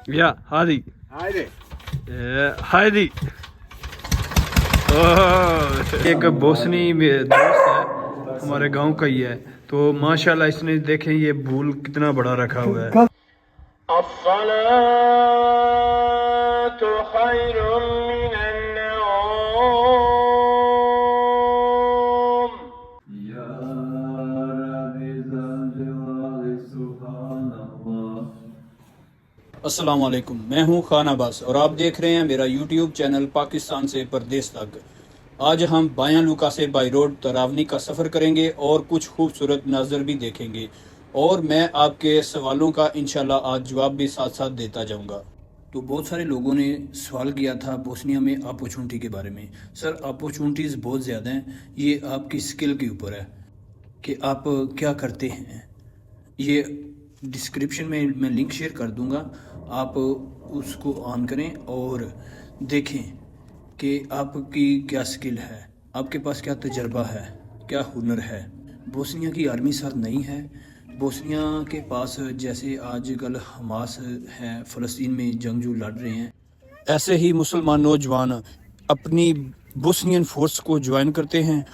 Ja, Hadi. Haydi. हायदी। एक बोसनी दोस्त है, हमारे गांव का ही है, तो माशाल्लाह इसने देखें ये भूल कितना बड़ा रखा हुआ है। अस्सलातु खैरुम मिनन नौम। अस्सलाम वालेकुम, मैं हूं खान अब्बास और आप देख रहे हैं मेरा यूट्यूब चैनल पाकिस्तान से परदेश तक। आज हम बायां लुका से बाई रोड तरावनी का सफ़र करेंगे और कुछ खूबसूरत नज़र भी देखेंगे, और मैं आपके सवालों का इंशाल्लाह आज जवाब भी साथ साथ देता जाऊंगा। तो बहुत सारे लोगों ने सवाल किया था बोस्निया में अपॉर्चुनिटी के बारे में। सर, अपॉर्चुनिटीज़ बहुत ज़्यादा हैं, ये आपकी स्किल के ऊपर है कि आप क्या करते हैं। ये डिस्क्रिप्शन में मैं लिंक शेयर कर दूंगा, आप उसको ऑन करें और देखें कि आपकी क्या स्किल है, आपके पास क्या तजर्बा है, क्या हुनर है। बोस्निया की आर्मी साथ नहीं है। बोस्निया के पास जैसे आजकल हमास है, फ़लस्तीन में जंगजू लड़ रहे हैं, ऐसे ही मुसलमान नौजवान अपनी बोस्नियन फोर्स को ज्वाइन करते हैं।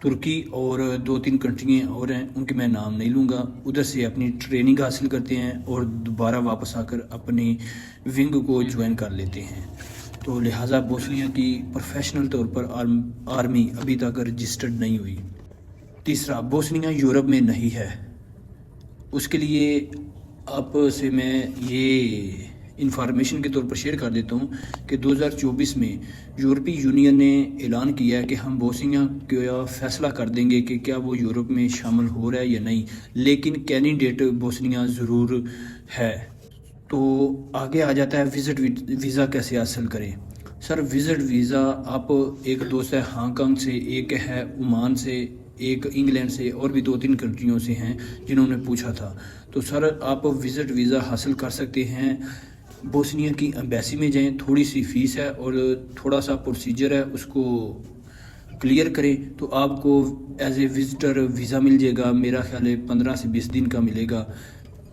तुर्की और 2-3 कंट्रियाँ और हैं, उनके मैं नाम नहीं लूँगा, उधर से अपनी ट्रेनिंग हासिल करते हैं और दोबारा वापस आकर अपनी विंग को ज्वाइन कर लेते हैं। तो लिहाजा बोस्निया की प्रोफेशनल तौर पर आर्मी अभी तक रजिस्टर्ड नहीं हुई। तीसरा, बोस्निया यूरोप में नहीं है। उसके लिए आपसे मैं ये इंफॉर्मेशन के तौर पर शेयर कर देता हूँ कि 2024 में यूरोपीय यूनियन ने ऐलान किया है कि हम बोस्निया का फैसला कर देंगे कि क्या वो यूरोप में शामिल हो रहा है या नहीं, लेकिन कैंडिडेट बोस्निया ज़रूर है। तो आगे आ जाता है विज़िट वीज़ा कैसे हासिल करें। सर, विज़िट वीज़ा आप, एक दोस्त है हांगकांग से, एक है ओमान से, एक इंग्लैंड से, और भी 2-3 कंट्रियों से हैं जिन्होंने पूछा था। तो सर, आप विज़िट वीज़ा हासिल कर सकते हैं। बोस्निया की एम्बेसी में जाएं, थोड़ी सी फ़ीस है और थोड़ा सा प्रोसीजर है, उसको क्लियर करें तो आपको एज ए विज़िटर वीज़ा मिल जाएगा। मेरा ख्याल है 15 से 20 दिन का मिलेगा,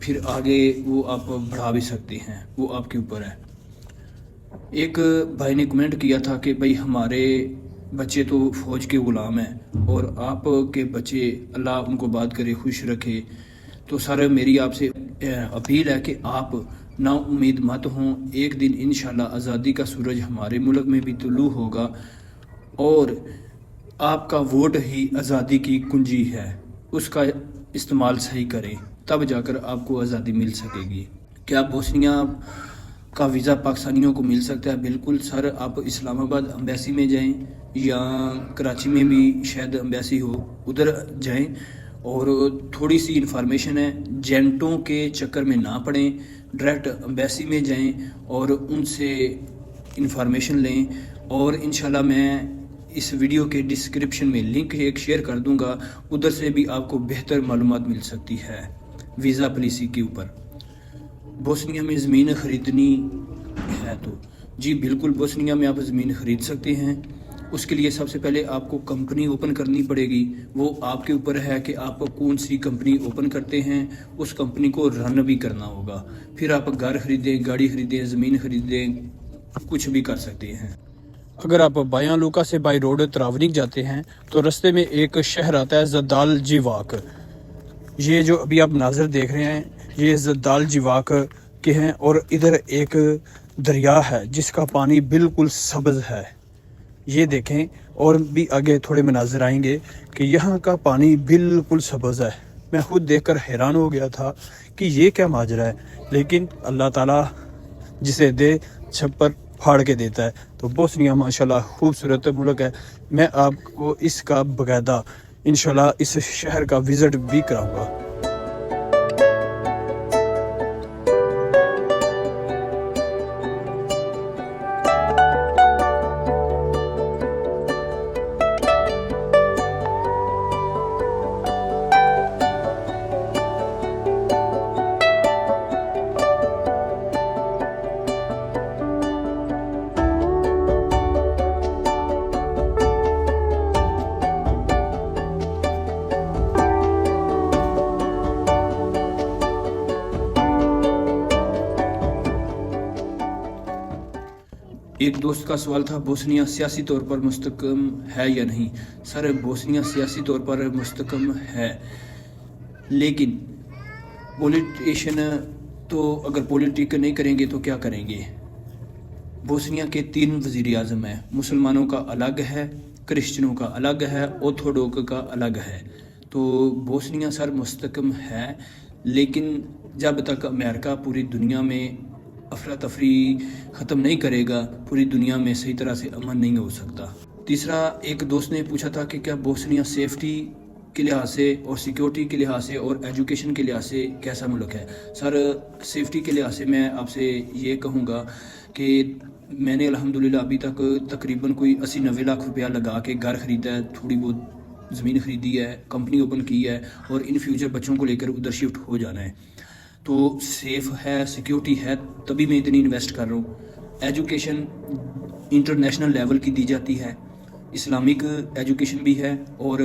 फिर आगे वो आप बढ़ा भी सकते हैं, वो आपके ऊपर है। एक भाई ने कमेंट किया था कि भाई हमारे बच्चे तो फ़ौज के ग़ुलाम हैं और आपके बच्चे अल्लाह उनको बात करे, खुश रखे। तो सर, मेरी आपसे अपील है कि आप ना उम्मीद मत हों, एक दिन इंशाल्लाह आज़ादी का सूरज हमारे मुल्क में भी तुलू होगा और आपका वोट ही आज़ादी की कुंजी है। उसका इस्तेमाल सही करें, तब जाकर आपको आज़ादी मिल सकेगी। क्या बोस्निया का वीज़ा पाकिस्तानियों को मिल सकता है? बिल्कुल सर, आप इस्लामाबाद एम्बेसी में जाएं या कराची में भी शायद एम्बेसी हो, उधर जाएं और थोड़ी सी इन्फॉर्मेशन है, जेंटों के चक्कर में ना पड़ें, डायरेक्ट एम्बेसी में जाएं और उनसे इन्फॉर्मेशन लें। और इंशाल्लाह मैं इस वीडियो के डिस्क्रिप्शन में लिंक एक शेयर कर दूंगा, उधर से भी आपको बेहतर मालूमात मिल सकती है वीज़ा पॉलिसी के ऊपर। बोस्निया में ज़मीन ख़रीदनी है तो जी बिल्कुल, बोस्निया में आप ज़मीन ख़रीद सकते हैं। उसके लिए सबसे पहले आपको कंपनी ओपन करनी पड़ेगी। वो आपके ऊपर है कि आप कौन सी कंपनी ओपन करते हैं, उस कंपनी को रन भी करना होगा। फिर आप घर ख़रीदें, गाड़ी ख़रीदें, ज़मीन ख़रीदें, कुछ भी कर सकते हैं। अगर आप बायां लुका से बाई रोड तरावनी जाते हैं तो रास्ते में एक शहर आता है ज़दाल जिवाक। ये जो अभी आप नाज़र देख रहे हैं ये ज़दाल जिवाक के हैं, और इधर एक दरिया है जिसका पानी बिल्कुल सब्ज़ है। ये देखें, और भी आगे थोड़े मनाज़र आएंगे कि यहाँ का पानी बिल्कुल सब्ज़ है। मैं खुद देखकर हैरान हो गया था कि ये क्या माजरा है, लेकिन अल्लाह ताला जिसे दे छप्पर फाड़ के देता है। तो बोस्निया माशाल्लाह खूबसूरत मुल्क है। मैं आपको इसका बाकायदा इंशाल्लाह इस शहर का विज़िट भी कराऊंगा। एक दोस्त का सवाल था, बोस्निया सियासी तौर पर मुस्तकम है या नहीं। सर, बोस्निया सियासी तौर पर मुस्तकम है, लेकिन पॉलिटिशियन तो अगर पॉलिटिक नहीं करेंगे तो क्या करेंगे। बोस्निया के 3 वज़ीर आज़म हैं, मुसलमानों का अलग है, क्रिश्चियनों का अलग है, ऑर्थोडॉक्स का अलग है। तो बोस्निया सर मुस्तकम है, लेकिन जब तक अमेरिका पूरी दुनिया में अफरा तफरी ख़त्म नहीं करेगा, पूरी दुनिया में सही तरह से अमन नहीं हो सकता। तीसरा, एक दोस्त ने पूछा था कि क्या बोस्निया सेफ्टी के लिहाज से और सिक्योरिटी के लिहाज से और एजुकेशन के लिहाज से कैसा मुल्क है। सर, सेफ्टी के लिहाज से मैं आपसे ये कहूँगा कि मैंने अल्हम्दुलिल्लाह अभी तक तकरीबन कोई 80-90 लाख रुपया लगा के घर ख़रीदा है, थोड़ी बहुत ज़मीन ख़रीदी है, कंपनी ओपन की है और इन फ्यूचर बच्चों को लेकर उधर शिफ्ट हो जाना है। तो सेफ़ है, सिक्योरिटी है, तभी मैं इतनी इन्वेस्ट कर रहा हूँ। एजुकेशन इंटरनेशनल लेवल की दी जाती है, इस्लामिक एजुकेशन भी है और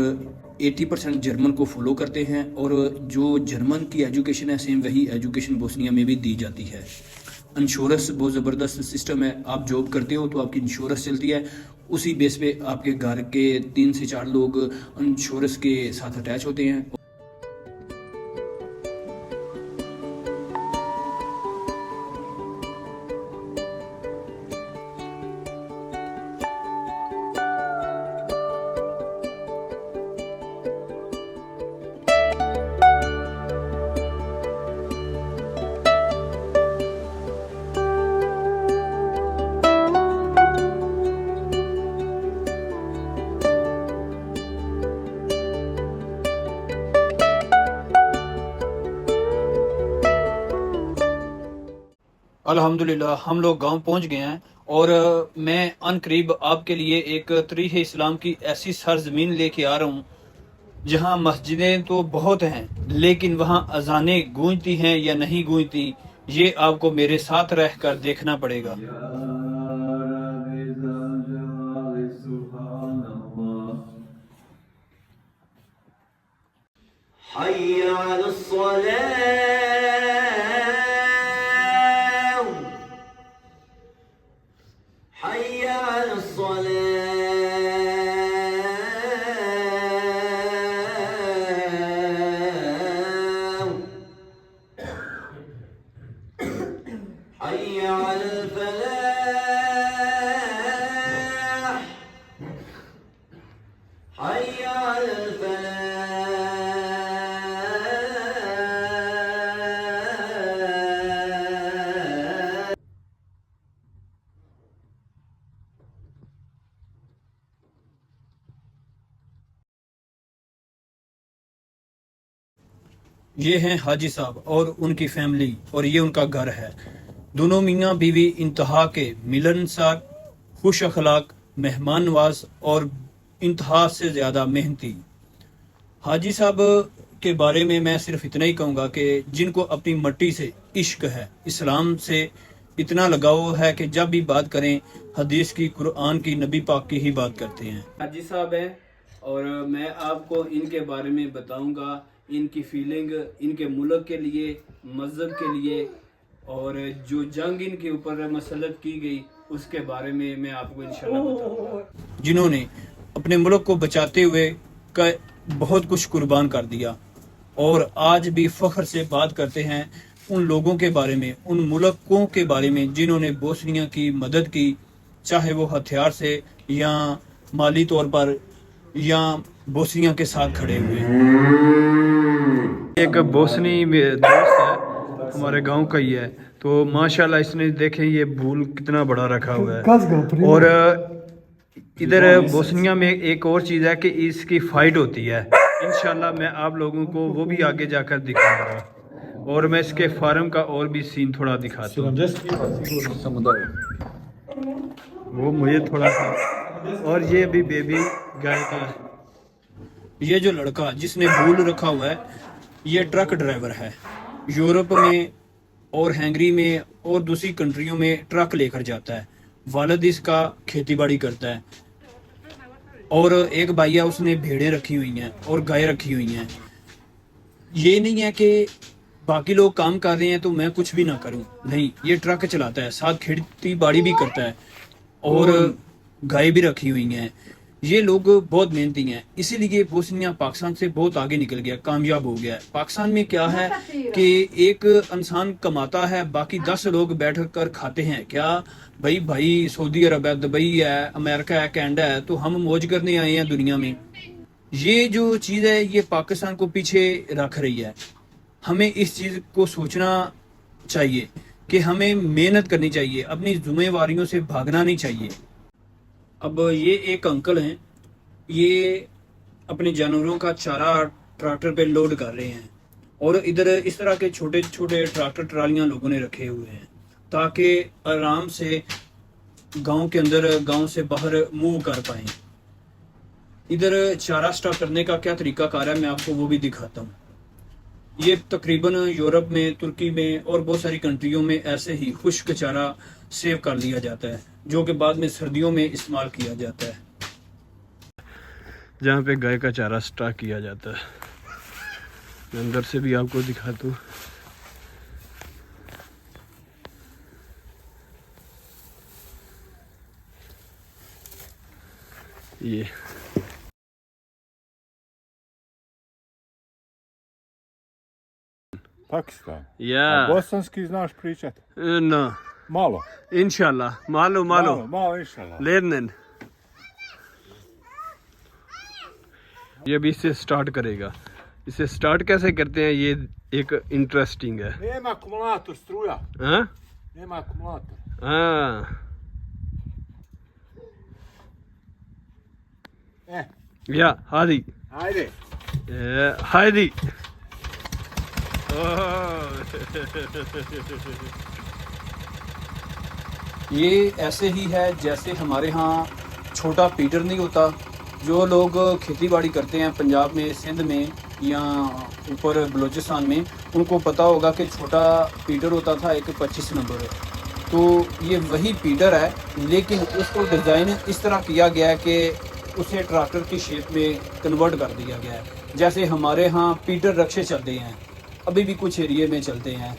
80% जर्मन को फॉलो करते हैं और जो जर्मन की एजुकेशन है सेम वही एजुकेशन बोस्निया में भी दी जाती है। इंश्योरेंस बहुत ज़बरदस्त सिस्टम है, आप जॉब करते हो तो आपकी इंश्योरेंस चलती है, उसी बेस पे आपके घर के 3 से 4 लोग इंश्योरेंस के साथ अटैच होते हैं। अल्हम्दुलिल्लाह हम लोग गांव पहुंच गए हैं और मैं अनकरीब आपके लिए एक तरीक़ इस्लाम की ऐसी सरजमीन लेके आ रहा हूं जहां मस्जिदें तो बहुत हैं, लेकिन वहां अजानें गूंजती हैं या नहीं गूंजती, ये आपको मेरे साथ रहकर देखना पड़ेगा। ये हैं हाजी साहब और उनकी फैमिली और ये उनका घर है। दोनों मियाँ बीवी इंतहा के मिलनसार, खुश अखलाक, मेहमान नवाज और इंतहा से ज़्यादा मेहनती। हाजी साहब के बारे में मैं सिर्फ इतना ही कहूँगा कि जिनको अपनी मट्टी से इश्क है, इस्लाम से इतना लगाव है कि जब भी बात करें हदीस की, कुरान की, नबी पाक की ही बात करते हैं। हाजी साहब हैं और मैं आपको इनके बारे में बताऊंगा, इनकी फीलिंग इनके मुल्क के लिए, मज़हब के लिए और जो जंग इनके ऊपर मसलत की गई उसके बारे में मैं आपको इंशाल्लाह बताऊंगा, जिन्होंने अपने मुल्क को बचाते हुए का बहुत कुछ कुर्बान कर दिया और आज भी फख्र से बात करते हैं उन लोगों के बारे में, उन मुल्कों के बारे में जिन्होंने बोस्निया की मदद की, चाहे वो हथियार से या माली तौर पर या बोस्निया के साथ खड़े हुए। एक बोस्नी दोस्त है, हमारे गांव का ही है, तो माशाल्लाह इसने देखें ये भूल कितना बड़ा रखा हुआ है। और इधर बोस्निया में एक और चीज़ है कि इसकी फाइट होती है, इंशाल्लाह मैं आप लोगों को वो भी आगे जाकर दिखाऊंगा और मैं इसके फार्म का और भी सीन थोड़ा दिखाता हूँ, वो मुझे थोड़ा सा। और ये भी बेबी गाय का, ये जो लड़का जिसने भूल रखा हुआ है ये ट्रक ड्राइवर है, यूरोप में और हंगरी में और दूसरी कंट्रियों में ट्रक लेकर जाता है। वालिद इसका खेतीबाड़ी करता है और एक भैया उसने भेड़ें रखी हुई हैं और गाय रखी हुई हैं। ये नहीं है कि बाकी लोग काम कर रहे हैं तो मैं कुछ भी ना करूं, नहीं, ये ट्रक चलाता है, साथ खेती बाड़ी भी करता है और गाय भी रखी हुई हैं। ये लोग बहुत मेहनती हैं, इसीलिए बोस्निया पाकिस्तान से बहुत आगे निकल गया, कामयाब हो गया है। पाकिस्तान में क्या है कि एक इंसान कमाता है, बाकी 10 लोग बैठ कर खाते हैं। क्या भाई भाई सऊदी अरब है, दुबई है, अमेरिका है, कनाडा है, तो हम मौज करने आए हैं दुनिया में। ये जो चीज़ है ये पाकिस्तान को पीछे रख रही है। हमें इस चीज़ को सोचना चाहिए कि हमें मेहनत करनी चाहिए, अपनी जिम्मेवारियों से भागना नहीं चाहिए। अब ये एक अंकल हैं, ये अपने जानवरों का चारा ट्रैक्टर पे लोड कर रहे हैं, और इधर इस तरह के छोटे छोटे ट्रैक्टर ट्रालियां लोगों ने रखे हुए हैं ताकि आराम से गांव के अंदर, गांव से बाहर मूव कर पाएं। इधर चारा स्टॉक करने का क्या तरीका कार है मैं आपको वो भी दिखाता हूँ। ये तकरीबन यूरोप में, तुर्की में और बहुत सारी कंट्रियों में ऐसे ही खुश्क चारा सेव कर लिया जाता है, जो कि बाद में सर्दियों में इस्तेमाल किया जाता है। जहाँ पे गाय का चारा स्टॉक किया जाता है, मैं अंदर से भी आपको दिखाता हूँ। ये Pakistan. या A bosanski znaš pričat? ना Malo. इंशाल्लाह, मालो मालो Malo inšallah. लेन ये भी इससे स्टार्ट करेगा। इसे स्टार्ट कैसे करते हैं ये एक इंटरेस्टिंग है। Nema akumulator struja. हाँ Nema akumulator. हाँ या हादी Ajde. हादी ये ऐसे ही है जैसे हमारे यहाँ छोटा पीटर नहीं होता। जो लोग खेती बाड़ी करते हैं पंजाब में, सिंध में या ऊपर बलूचिस्तान में, उनको पता होगा कि छोटा पीटर होता था एक 25 नंबर। तो ये वही पीटर है, लेकिन उसको डिज़ाइन इस तरह किया गया है कि उसे ट्रैक्टर की शेप में कन्वर्ट कर दिया गया है। जैसे हमारे यहाँ पीटर रक्शे चलते हैं, अभी भी कुछ एरिए में चलते हैं,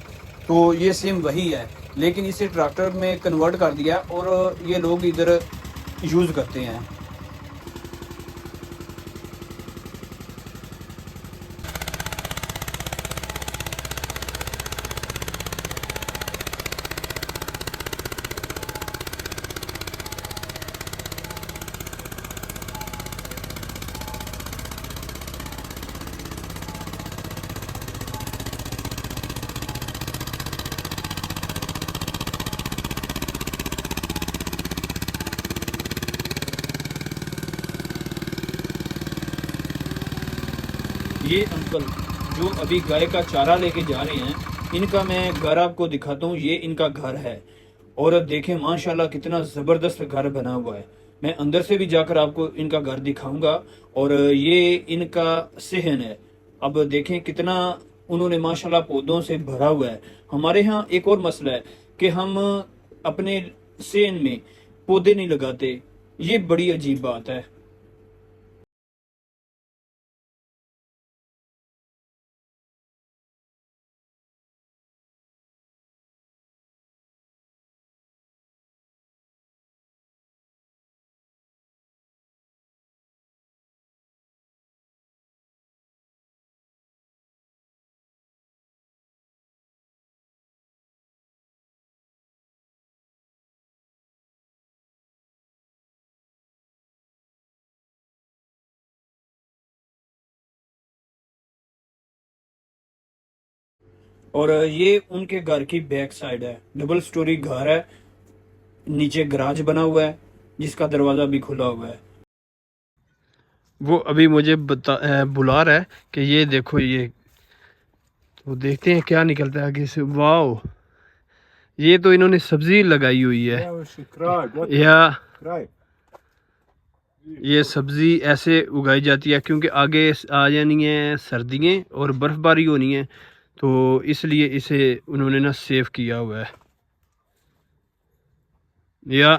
तो ये सेम वही है, लेकिन इसे ट्रैक्टर में कन्वर्ट कर दिया और ये लोग इधर यूज़ करते हैं। ये अंकल जो अभी गाय का चारा लेके जा रहे हैं, इनका मैं घर आपको दिखाता हूँ। ये इनका घर है, और देखें माशाल्लाह कितना ज़बरदस्त घर बना हुआ है। मैं अंदर से भी जाकर आपको इनका घर दिखाऊंगा। और ये इनका सेहन है, अब देखें कितना उन्होंने माशाल्लाह पौधों से भरा हुआ है। हमारे यहाँ एक और मसला है कि हम अपने सेहन में पौधे नहीं लगाते, ये बड़ी अजीब बात है। और ये उनके घर की बैक साइड है, डबल स्टोरी घर है, नीचे गराज बना हुआ है जिसका दरवाजा भी खुला हुआ है। वो अभी मुझे बुला रहा है कि ये देखो, ये तो देखते हैं क्या निकलता है आगे से। वाओ, ये तो इन्होंने सब्जी लगाई हुई है। Evo še kraj, gotov. या Kraj. ये सब्जी ऐसे उगाई जाती है क्योंकि आगे आ जानी है सर्दियाँ और बर्फबारी होनी है, तो इसलिए इसे उन्होंने ना सेव किया हुआ है। या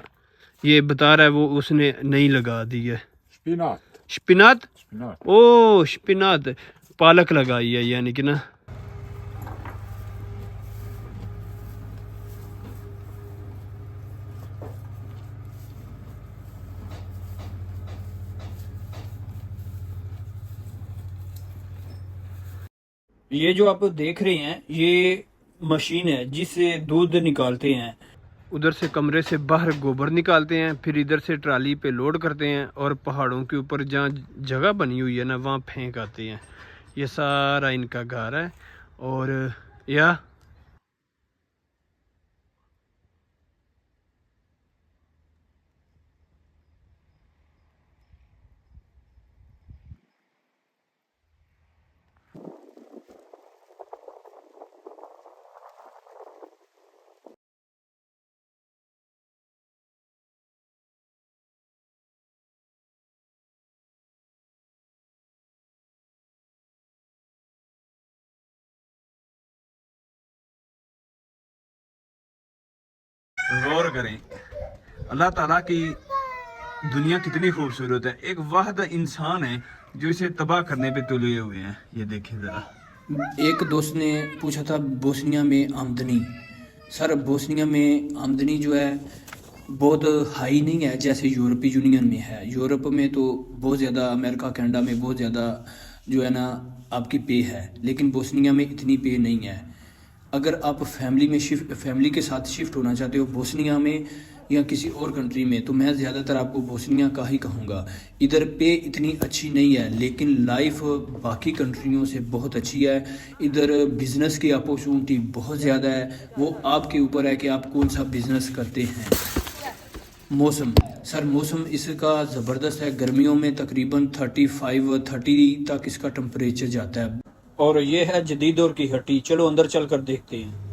ये बता रहा है वो उसने नहीं लगा दी है। Špinat. शपिनात, Špinat. ओ शपिनात, पालक लगाई है यानी कि ना। ये जो आप देख रहे हैं ये मशीन है जिससे दूध निकालते हैं। उधर से कमरे से बाहर गोबर निकालते हैं, फिर इधर से ट्राली पे लोड करते हैं और पहाड़ों के ऊपर जहाँ जगह बनी हुई है ना वहाँ फेंक आते हैं। ये सारा इनका घर है। और यह गौर करें अल्लाह ताला की दुनिया कितनी खूबसूरत है। एक वाहिद इंसान है जो इसे तबाह करने पे तुले हुए हैं। ये देखें जरा। एक दोस्त ने पूछा था बोस्निया में आमदनी, सर बोस्निया में आमदनी जो है बहुत हाई नहीं है जैसे यूरोपीय यूनियन में है। यूरोप में तो बहुत ज़्यादा, अमेरिका कनाडा में बहुत ज़्यादा जो है ना आपकी पे है, लेकिन बोस्निया में इतनी पे नहीं है। अगर आप फैमिली के साथ शिफ्ट होना चाहते हो बोस्निया में या किसी और कंट्री में, तो मैं ज़्यादातर आपको बोस्निया का ही कहूँगा। इधर पे इतनी अच्छी नहीं है लेकिन लाइफ बाकी कंट्रियों से बहुत अच्छी है। इधर बिज़नेस की अपॉर्चुनिटी बहुत ज़्यादा है, वो आपके ऊपर है कि आप कौन सा बिज़नेस करते हैं। मौसम, सर मौसम इसका ज़बरदस्त है। गर्मियों में तकरीबन 35-30 तक इसका टेम्परेचर जाता है। और ये है जदीद दौर की हट्टी, चलो अंदर चल कर देखते हैं।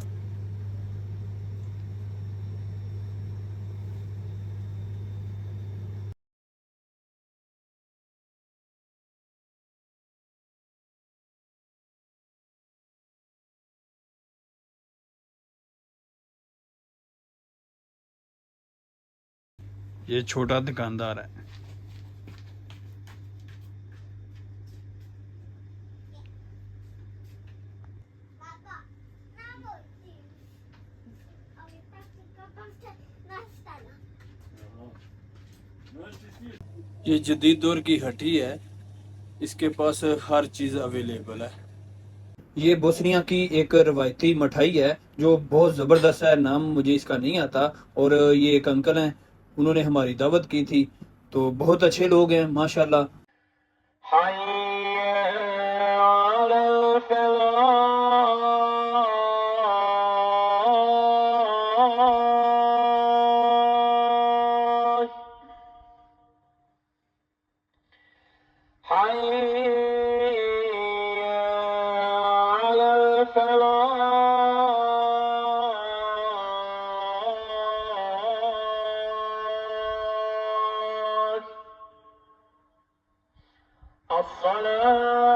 ये छोटा दुकानदार है। ये जदीद दौर की हट्टी है, इसके पास हर चीज़ अवेलेबल है। ये बोस्निया की एक रवायती मिठाई है जो बहुत ज़बरदस्त है, नाम मुझे इसका नहीं आता। और ये एक अंकल हैं, उन्होंने हमारी दावत की थी, तो बहुत अच्छे लोग हैं माशाल्लाह।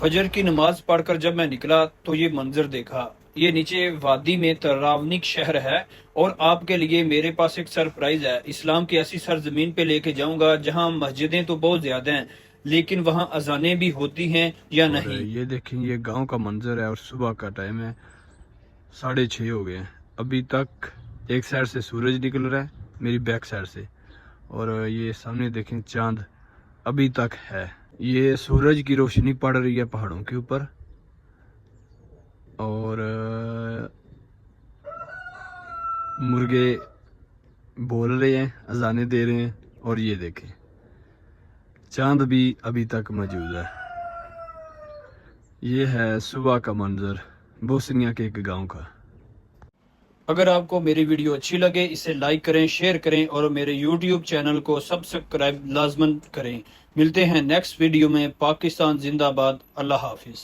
फजर की नमाज पढ़कर जब मैं निकला तो ये मंजर देखा। ये नीचे वादी में तरावनिक शहर है और आपके लिए मेरे पास एक सरप्राइज है। इस्लाम की ऐसी सरजमीन पे लेके जाऊंगा जहां मस्जिदें तो बहुत ज्यादा हैं लेकिन वहां अजानें भी होती हैं या और नहीं। ये देखें, ये गांव का मंजर है और सुबह का टाइम है, 6:30 हो गए हैं। अभी तक एक साइड से सूरज निकल रहा है मेरी बैक साइड से, और ये सामने देखें चांद अभी तक है। ये सूरज की रोशनी पड़ रही है पहाड़ों के ऊपर और मुर्गे बोल रहे हैं, अजाने दे रहे हैं। और ये देखें चांद भी अभी तक मौजूद है। ये है सुबह का मंजर बोस्निया के एक गांव का। अगर आपको मेरी वीडियो अच्छी लगे इसे लाइक करें, शेयर करें और मेरे यूट्यूब चैनल को सब्सक्राइब लाजमन करें। मिलते हैं नेक्स्ट वीडियो में। पाकिस्तान जिंदाबाद। अल्लाह हाफिज।